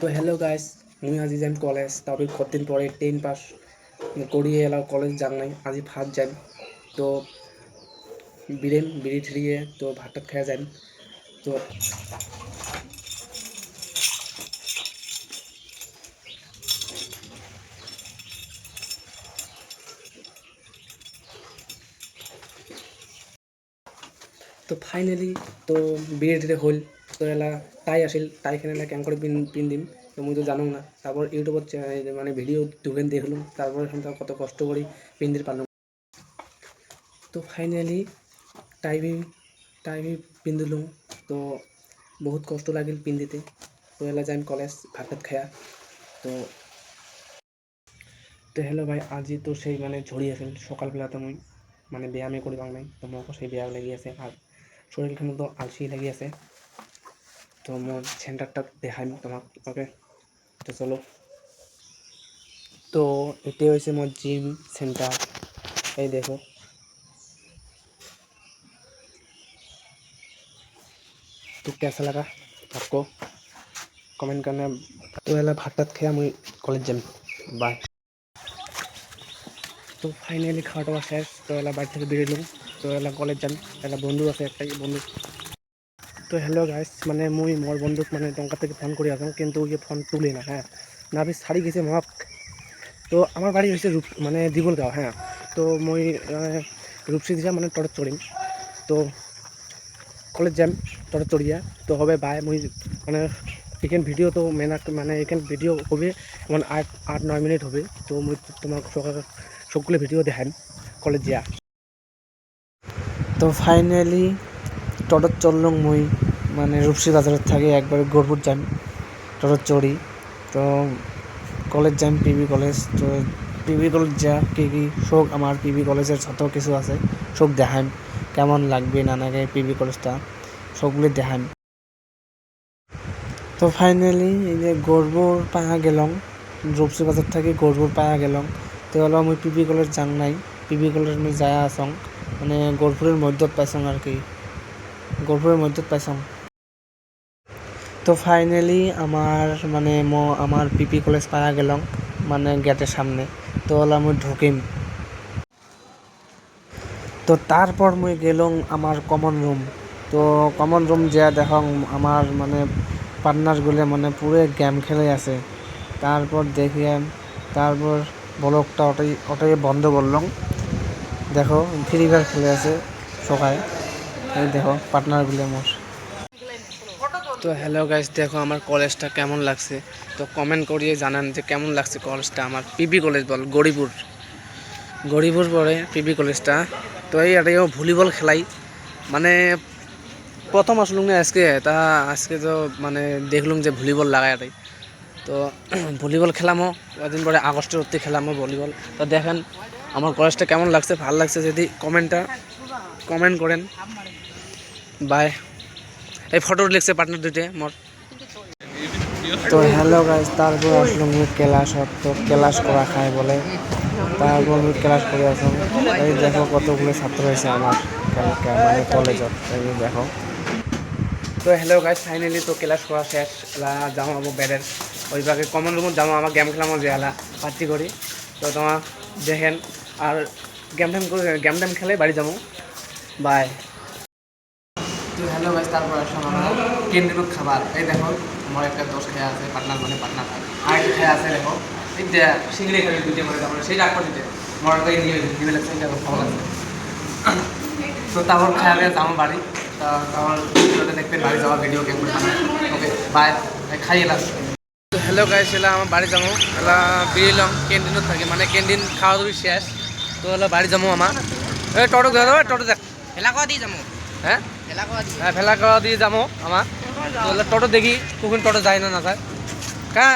তো hello' guys, মই আজি যাম কলেজ। তাৰপিছত কতদিন পরে 10 পাস করিয়ে এলাম, কলেজ যাম নাই। আজি ফার্স্ট যাম। তো বিড়ি ঠিড়িয়ে তো ভাত টাত খাই যাম। তো তো ফাইনেলি তো বিয়ে টিয়ে হল। তো এলা টাই আসিল, টাইখান এলা কেম করে পিন্ধিম তো মুই তো জানো না। তারপর ইউটিউবত মানে ভিডিও দুখান দেখলাম, তারপরে শুনতাম কত কষ্ট করে পিন্ধির পারলাম। তো ফাইনেলি টাই পিন্ধিলুম। তো বহুত কষ্ট লাগিল পিন্ধিতে। তো এলা যাইম কলেজ ভাত টাত খায়া। তো তো হেল্ল' ভাই, আজি তো সেই মানে ঝৰি আছিল সকালবেলাতে মই মানে ব্যায়ামে কৰিব নাই। তো মোৰ আকৌ সেই বেয়া লাগি আছে আর শরীরখানতো আলসি লাগি আছে। তো মই সেন্টারটা দেখাইম তোমাক। ওকে, তো চলো। তো এটাই হয়েছে মোর জিম সেন্টার। এই দেখো। तो कैसा लगा आपको कमेंट करना। तो एला भात टात खाया मुई कलेज जाम। बाय। তো ফাইনালি খাওয়া দাওয়া শেষ। তো এলা বাড়ি থেকে বেরোলাম। তো এলা কলেজ যাম। এলা বন্ধু আছে একটাই বন্ধু। তো হ্যালো গাইস, মানে মুই মোর বন্ধুক মানে টঙ্কা থেকে ফোন করে আসলাম, কিন্তু ওই ফোন তুলে না। হ্যাঁ, না আমি ছাড়ি গেছে মক। তো আমার বাড়ি হয়েছে মানে দিবলগাঁও। হ্যাঁ, তো মই রূপসী দিশা মানে টরত চড়িম। তো কলেজ যাম টরত চড়িয়া। তো হবে বাই। মুই মানে এখান ভিডিও তো মানে এখান ভিডিও হবে মানে 8-9 মিনিট হবে। তো মুই তোমার সবগুলো ভিডিও দেখাম কলেজ যা। তো ফাইনালি টটত চললাম মুই মানে রূপসী বাজারের থাকে একবার গড়পুর যাম টটত চড়ি। তো কলেজ যাম পিবি কলেজ। তো পিবি কলেজ যা কি সব আমার পিবি কলেজের যত কিছু আছে সব দেখাম, কেমন লাগবে না লাগে পিবি কলেজটা সবগুলি দেখাম। তো ফাইনালি এই যে গড়পুর পাওয়া গেলাম, রূপসী বাজার থেকে গড়পুর পাওয়া গেলাম। তো হলো আমি পিবি কলেজ যাং নাই, পিবি কলেজ আমি যায় আসং মানে গড়পুরের মধ্যত পাইছং আর কি, গড়পুরের মধ্যত পাইছং। তো ফাইনালি আমার পিপি কলেজ পাওয়া গেলাম মানে গেটের সামনে। তো হলো আমি ঢুকিম। তো তারপর মুই গেলাম আমার কমন রুম। তো কমন রুম যা দেখং আমার মানে পার্টনারগুলো মানে পুরো গেম খেলে আছে। তারপর তারপর ব্লগটা ওটাই বন্ধ করলাম। দেখো ফ্রি ফায়ার খেলে আছে সবাই। এই দেখো পার্টনারগুলো আমার। তো হ্যালো গাইস, দেখো আমার কলেজটা কেমন লাগছে। তো কমেন্ট করিয়ে জানান যে কেমন লাগছে কলেজটা আমার। পিবি কলেজ বল, গড়িপুর পরে পিবি কলেজটা। তো এই এটাও ভলিবল খেলাই মানে প্রথম আসলুম না আজকে। তা আজকে তো মানে দেখলুম যে ভলিবল লাগাই এটাই। তো ভলিবল খেলামও কদিন পরে আগস্টের অব্দি খেলামও ভলিবল। তো দেখেন আমার কলেজটা কেমন লাগছে। ভালো লাগছে যদি কমেন্ট করেন। বাই। এই ফটো লিখছে পার্টনার দুইটে মোর। তো হ্যালো গাইজ, তারপর আসলো মুই ক্লাসত। তো ক্লাস করা খায় বলে, তারপর মুই ক্লাস করে আসলাম। এই দেখো কতগুলো ছাত্র হয়েছে আমার মানে কলেজত। এই দেখো। তো হ্যালো গাইজ, ফাইনালি তো ক্লাস করা শেষ। এলা যাও আবো বেডের ওইভাবে কমন রুমত যাও আমার গেম খেলামো যে এলা পার্টি করি। তো তোমার দেখেন আর গেম টেম খেলে বাড়ি যাবো। বাই। তো হ্যালো গাইজ, তারপর আসলাম আমরা ক্যান্টিনত খাবার। এই দেখো আমার একটা দোষ খেয়ে আছে পার্টনার আর একটা খেয়ে আছে। দেখো এই যে সিঙ্গড়ি খেলে দুইটা করে, তারপরে সেই রাগ করে দিতে মরার থেকে নিয়ে লাগছে। এটা ভালো লাগছে। তো তারপর খেয়ে যাবো বাড়ি। আমার ভিডিওতে দেখবেন বাড়ি যাওয়া ভিডিও কেমন। ওকে বাই, খাইয়ে লাগছে। তো হ্যালো গাইজ, এলা আমার বাড়ি যাবো। এলা বেরিলাম ক্যান্টিনত থাকে মানে ক্যান্টিন খাওয়া দাওয়া শেষ। তো এলা বাড়ি যাবো আমার। এই টোটো দেখা যাবে, টোটো দেখ ভেলা করা দিয়ে যাবো। হ্যাঁ ভেলা করা দিয়ে যাবো আমার। টোটো দেখি কখন টোটো যায় না যায় কা